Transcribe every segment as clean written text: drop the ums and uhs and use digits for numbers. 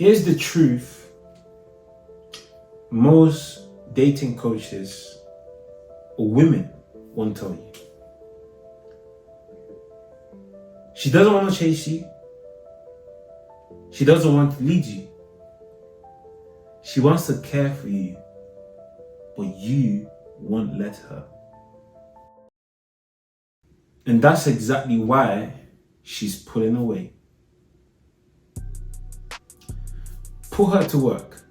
Here's the truth. Most dating coaches or women won't tell you. She doesn't want to chase you. She doesn't want to lead you. She wants to care for you, but you won't let her. And that's exactly why she's pulling away. Put her to work.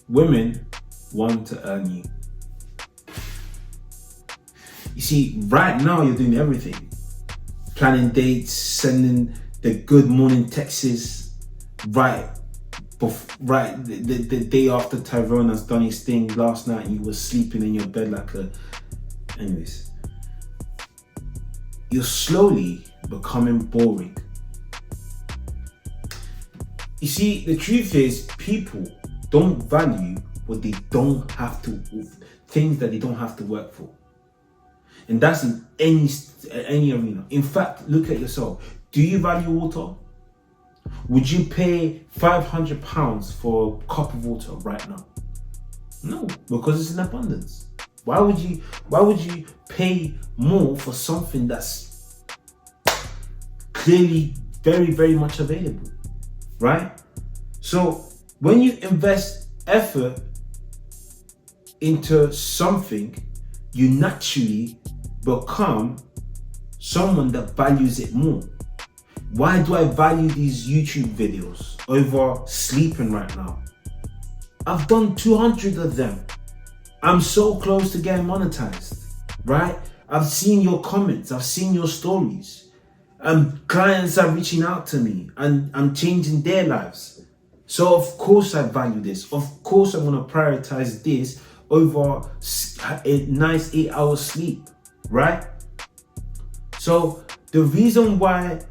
Women want to earn you. You see, right now you're doing everything. Planning dates, sending the good morning texts, right the day after Tyrone has done his thing. Last night you were sleeping in your bed like a... Anyways. You're slowly becoming boring. You see, the truth is, people don't value what they don't have to, things that they don't have to work for. And that's in any arena. In fact, look at yourself. Do you value water? Would you pay £500 for a cup of water right now? No, because it's in abundance. Why would you pay more for something that's clearly very, very much available, right? So when you invest effort into something, you naturally become someone that values it more. Why do I value these YouTube videos over sleeping right now? I've done 200 of them. I'm so close to getting monetized, right? I've seen your comments, I've seen your stories. Clients are reaching out to me and I'm changing their lives. So of course I value this. Of course I'm gonna prioritize this over a nice 8-hour sleep, right? So the reason why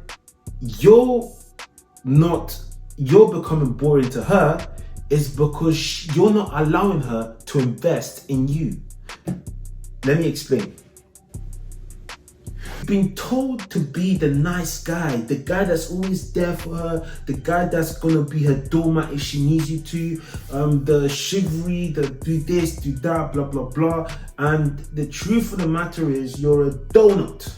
you're becoming boring to her is because you're not allowing her to invest in you. Let me explain. You've been told to be the nice guy, the guy that's always there for her, the guy that's gonna be her doormat if she needs you to, the chivalry, the do this, do that, blah, blah, blah. And the truth of the matter is, you're a donut.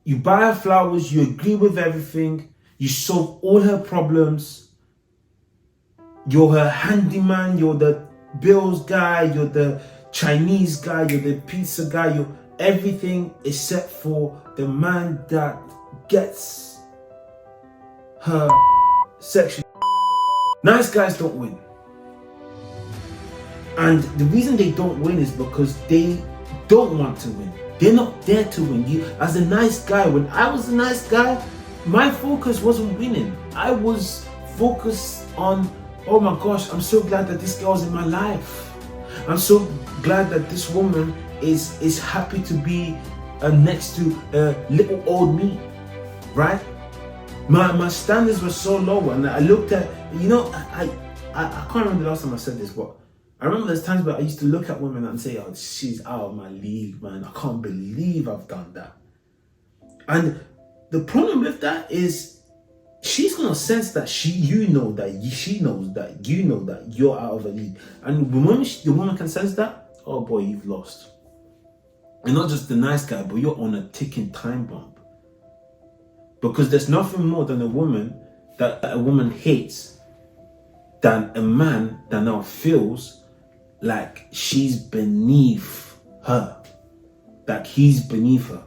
You buy her flowers, you agree with everything, you solve all her problems. You're her handyman, you're the bills guy, you're the Chinese guy, you're the pizza guy, you're everything except for the man that gets her sexually. Nice guys don't win. And the reason they don't win is because they don't want to win. They're not there to win. You, as a nice guy, when I was a nice guy, my focus wasn't winning. I was focused on, oh my gosh, I'm so glad that this girl's in my life. I'm so glad that this woman is happy to be next to little old me, right? My standards were so low, and I looked at, I can't remember the last time I said this, but I remember there's times where I used to look at women and say, oh, she's out of my league, man. I can't believe I've done that. And the problem with that is she's gonna sense that she knows that you're out of her league. And the woman can sense that, oh boy, you've lost. And not just the nice guy, but you're on a ticking time bomb. Because there's nothing more than a woman that a woman hates than a man that now feels like she's beneath her, like he's beneath her.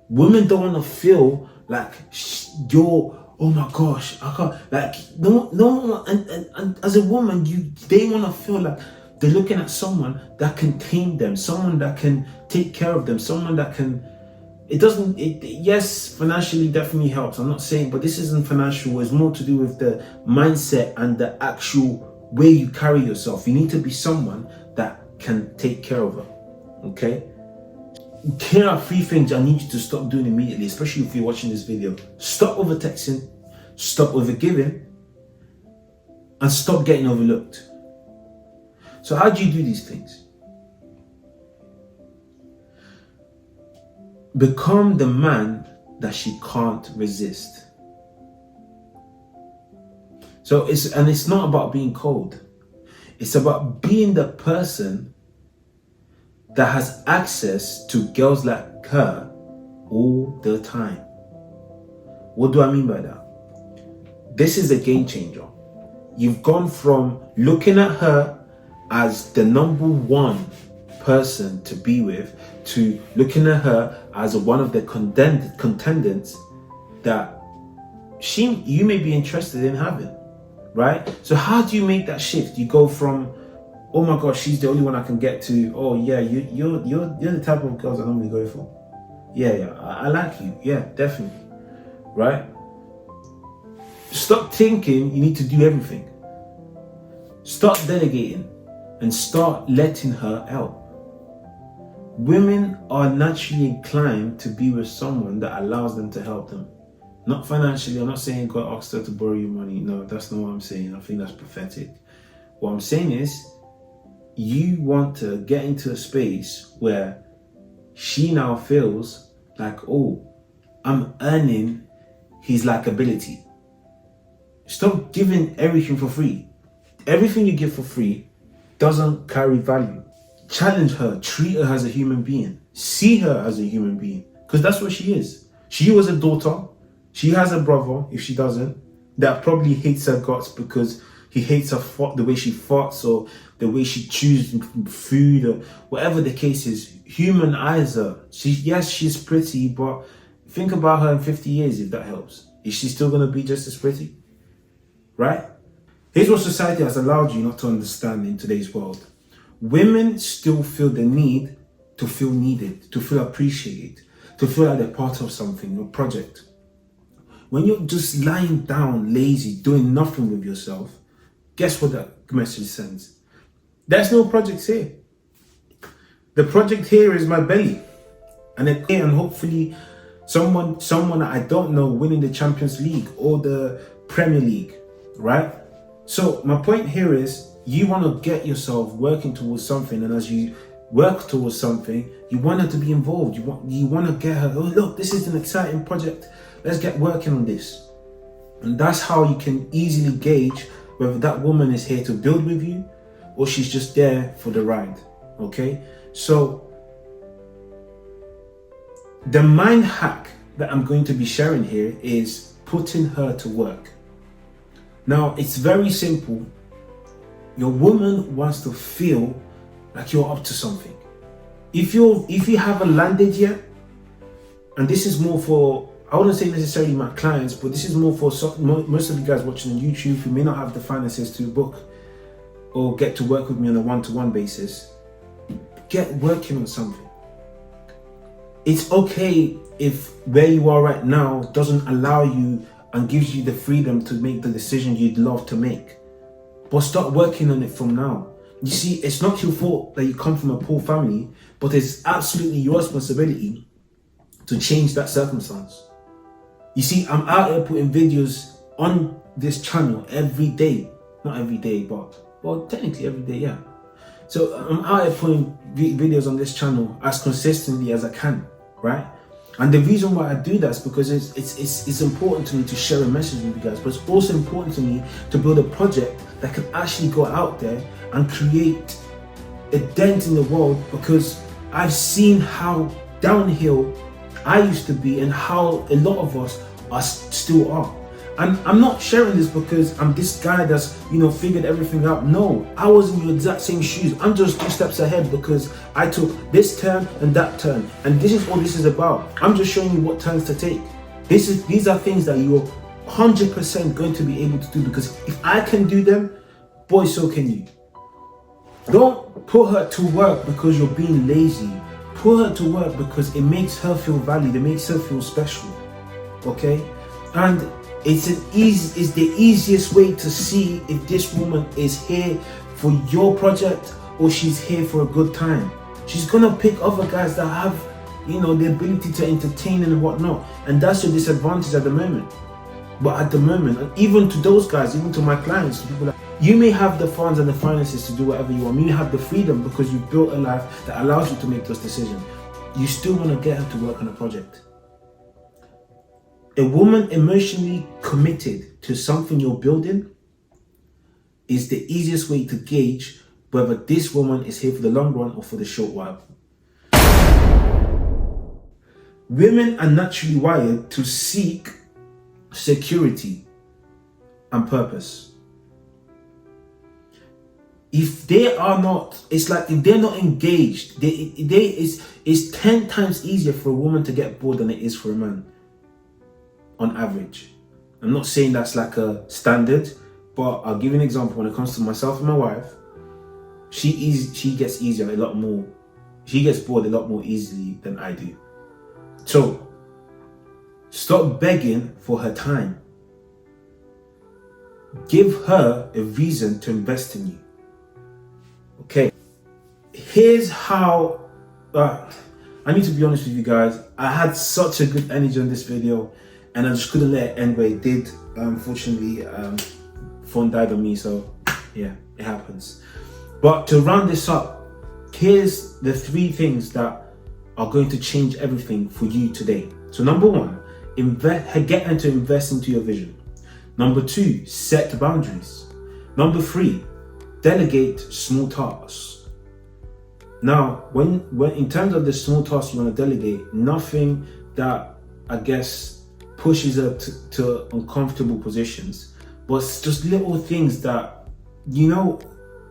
Women don't want to feel like you're, oh my gosh, I can't, like, no, and as a woman, they want to feel like they're looking at someone that can tame them, someone that can take care of them, someone that can, yes, financially definitely helps, I'm not saying, but this isn't financial, it's more to do with the mindset and the actual way you carry yourself. You need to be someone that can take care of her, okay? Here are 3 things I need you to stop doing immediately, especially if you're watching this video. Stop over texting, stop over giving, and stop getting overlooked. So how do you do these things? Become the man that she can't resist. So it's not about being cold. It's about being the person that has access to girls like her all the time. What do I mean by that? This is a game changer. You've gone from looking at her as the number one person to be with to looking at her as one of the contendants that you may be interested in having, right? So how do you make that shift? You go from, oh my gosh, she's the only one I can get to, oh yeah, you're the type of girls I normally go for. Yeah, I like you. Yeah, definitely. Right? Stop thinking you need to do everything. Start delegating and start letting her out. Women are naturally inclined to be with someone that allows them to help them. Not financially. I'm not saying go ask her to borrow you money. No, that's not what I'm saying. I think that's pathetic. What I'm saying is you want to get into a space where she now feels like, oh, I'm earning his likability. Stop giving everything for free. Everything you give for free doesn't carry value. Challenge her, treat her as a human being. See her as a human being, because that's what she is. She was a daughter. She has a brother, if she doesn't, that probably hates her guts because he hates her the way she farts or the way she chews food or whatever the case is. Humanize her. Yes, she's pretty, but think about her in 50 years if that helps. Is she still going to be just as pretty? Right? Here's what society has allowed you not to understand in today's world. Women still feel the need to feel needed, to feel appreciated, to feel like they're part of something, a project. When you're just lying down, lazy, doing nothing with yourself, guess what that message sends? There's no projects here. The project here is my belly. And hopefully someone that I don't know winning the Champions League or the Premier League, right? So my point here is you want to get yourself working towards something, and as you work towards something, you want her to be involved. You want to get her, oh look, this is an exciting project. Let's get working on this. And that's how you can easily gauge whether that woman is here to build with you or she's just there for the ride. Okay? So the mind hack that I'm going to be sharing here is putting her to work. Now, it's very simple. Your woman wants to feel like you're up to something. If you haven't landed yet, and this is more for, I wouldn't say necessarily my clients, but this is more for most of you guys watching on YouTube who may not have the finances to book or get to work with me on a one-to-one basis. Get working on something. It's okay if where you are right now doesn't allow you and gives you the freedom to make the decision you'd love to make. But start working on it from now. You see, it's not your fault that you come from a poor family, but it's absolutely your responsibility to change that circumstance. You see, I'm out here putting videos on this channel every day. Not every day, but, well, technically every day, yeah. So I'm out here putting videos on this channel as consistently as I can, right? And the reason why I do that is because it's important to me to share a message with you guys, but it's also important to me to build a project that can actually go out there and create a dent in the world, because I've seen how downhill I used to be and how a lot of us still are. And I'm not sharing this because I'm this guy that's, figured everything out. No, I was in your exact same shoes. I'm just 2 steps ahead because I took this turn and that turn. And this is what this is about. I'm just showing you what turns to take. These are things that you're 100% going to be able to do, because if I can do them, boy, so can you. Don't put her to work because you're being lazy. Put her to work because it makes her feel valued. It makes her feel special. Okay? And it's the easiest way to see if this woman is here for your project or she's here for a good time. She's gonna pick other guys that have, the ability to entertain and whatnot, and that's your disadvantage at the moment. But at the moment, and even to those guys, even to my clients, people like, you may have the funds and the finances to do whatever you want. You have the freedom because you've built a life that allows you to make those decisions. You still want to get her to work on a project. A woman emotionally committed to something you're building is the easiest way to gauge whether this woman is here for the long run or for the short while. Women are naturally wired to seek security and purpose. If they are not, it's like if they're not engaged, it's 10 times easier for a woman to get bored than it is for a man, on average. I'm not saying that's like a standard, but I'll give you an example. When it comes to myself and my wife, she gets easier a lot more. She gets bored a lot more easily than I do. So, stop begging for her time. Give her a reason to invest in you. Okay, here's how, I need to be honest with you guys. I had such a good energy on this video and I just couldn't let it end where it did. Unfortunately, phone died on me, so yeah, it happens. But to round this up, here's the 3 things that are going to change everything for you today. So number 1, get them to invest into your vision. Number 2, set boundaries. Number 3, delegate small tasks. Now, when in terms of the small tasks you want to delegate, nothing that I guess pushes her to uncomfortable positions, but it's just little things that, you know,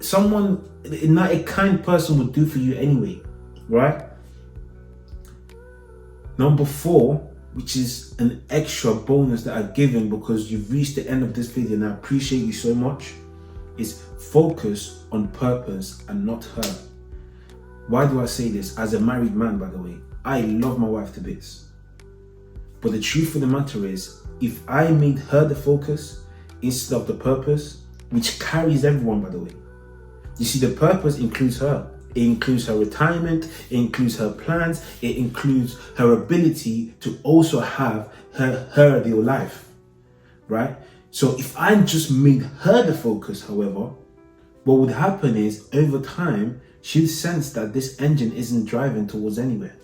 a kind person would do for you anyway, right? Number 4, which is an extra bonus that I've given because you've reached the end of this video and I appreciate you so much, is focus on purpose and not her. Why do I say this? As a married man, by the way, I love my wife to bits. But the truth of the matter is, if I made her the focus instead of the purpose, which carries everyone, by the way. You see, the purpose includes her. It includes her retirement, it includes her plans, it includes her ability to also have her ideal life, right? So if I just made her the focus, however, what would happen is over time, she'll sense that this engine isn't driving towards anywhere.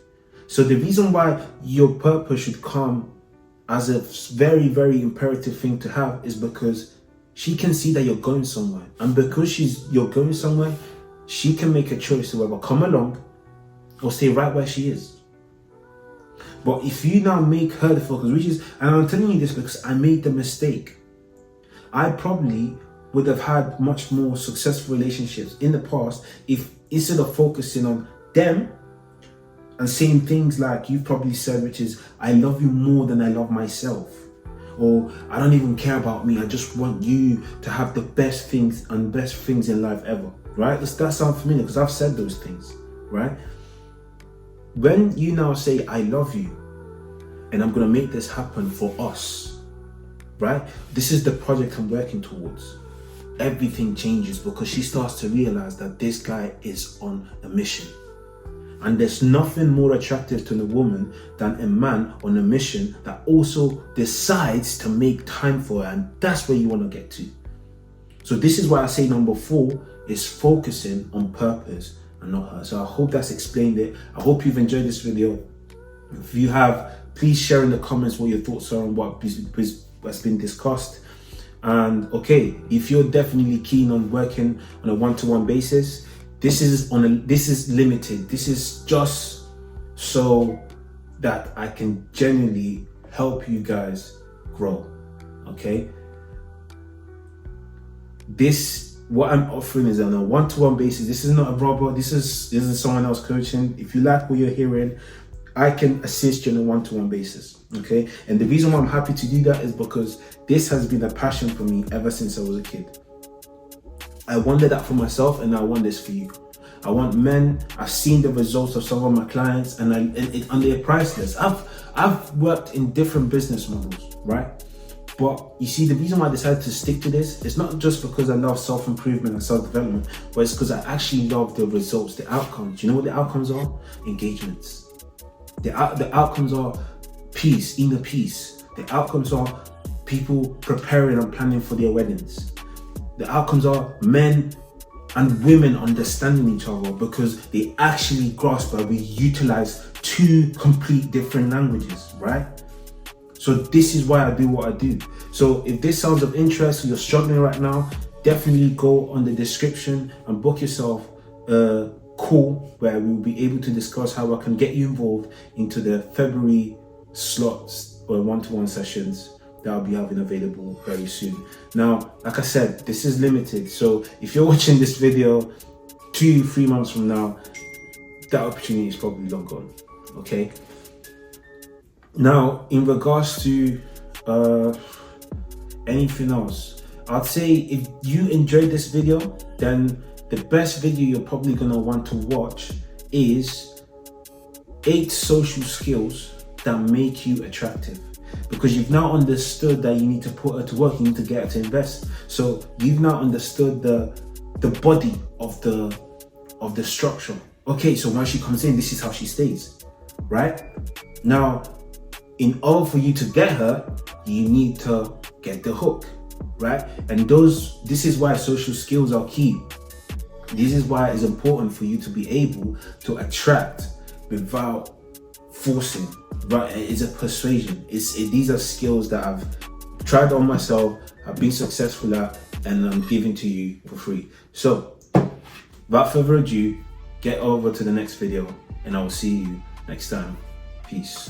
So the reason why your purpose should come as a very, very imperative thing to have is because she can see that you're going somewhere. And because you're going somewhere, she can make a choice to whether come along or stay right where she is. But if you now make her the focus, and I'm telling you this because I made the mistake. I probably would have had much more successful relationships in the past if instead of focusing on them and saying things like you've probably said, which is, I love you more than I love myself. Or I don't even care about me. I just want you to have the best things in life ever. Right? Does that sound familiar? Because I've said those things, right? When you now say, I love you, and I'm going to make this happen for us, right? This is the project I'm working towards. Everything changes because she starts to realize that this guy is on a mission. And there's nothing more attractive to a woman than a man on a mission that also decides to make time for her. And that's where you want to get to. So this is why I say number 4 is focusing on purpose and not her. So I hope that's explained it. I hope you've enjoyed this video. If you have, please share in the comments what your thoughts are on what's been discussed. And okay, if you're definitely keen on working on a one-to-one basis, this is limited. This is just so that I can genuinely help you guys grow. Okay. What I'm offering is on a one-to-one basis. This is not a robot. This is someone else coaching. If you like what you're hearing, I can assist you on a one-to-one basis. Okay. And the reason why I'm happy to do that is because this has been a passion for me ever since I was a kid. I wanted that for myself and I want this for you. I want men. I've seen the results of some of my clients and they're priceless. I've worked in different business models, right? But you see, the reason why I decided to stick to this is not just because I love self-improvement and self-development, but it's because I actually love the results, the outcomes. You know what the outcomes are? Engagements. The outcomes are peace, inner peace. The outcomes are people preparing and planning for their weddings. The outcomes are men and women understanding each other because they actually grasp that we utilize 2 complete different languages, right? So this is why I do what I do. So if this sounds of interest, or you're struggling right now, definitely go on the description and book yourself a call where we'll be able to discuss how I can get you involved into the February slots or one-to-one sessions that I'll be having available very soon. Now, like I said, this is limited, so if you're watching this video 2-3 months from now, that opportunity is probably long gone. Okay. Now, in regards to anything else, I'd say if you enjoyed this video, then the best video you're probably gonna want to watch is 8 social skills that make you attractive. Because you've now understood that you need to put her to work, you need to get her to invest. So you've now understood the body of the structure. Okay, so when she comes in, this is how she stays, right? Now, in order for you to get her, you need to get the hook, right? And this is why social skills are key. This is why it's important for you to be able to attract without forcing, right? It's a persuasion. These are skills that I've tried on myself, I've been successful at, and I'm giving to you for free. So, without further ado, get over to the next video, and I will see you next time. Peace.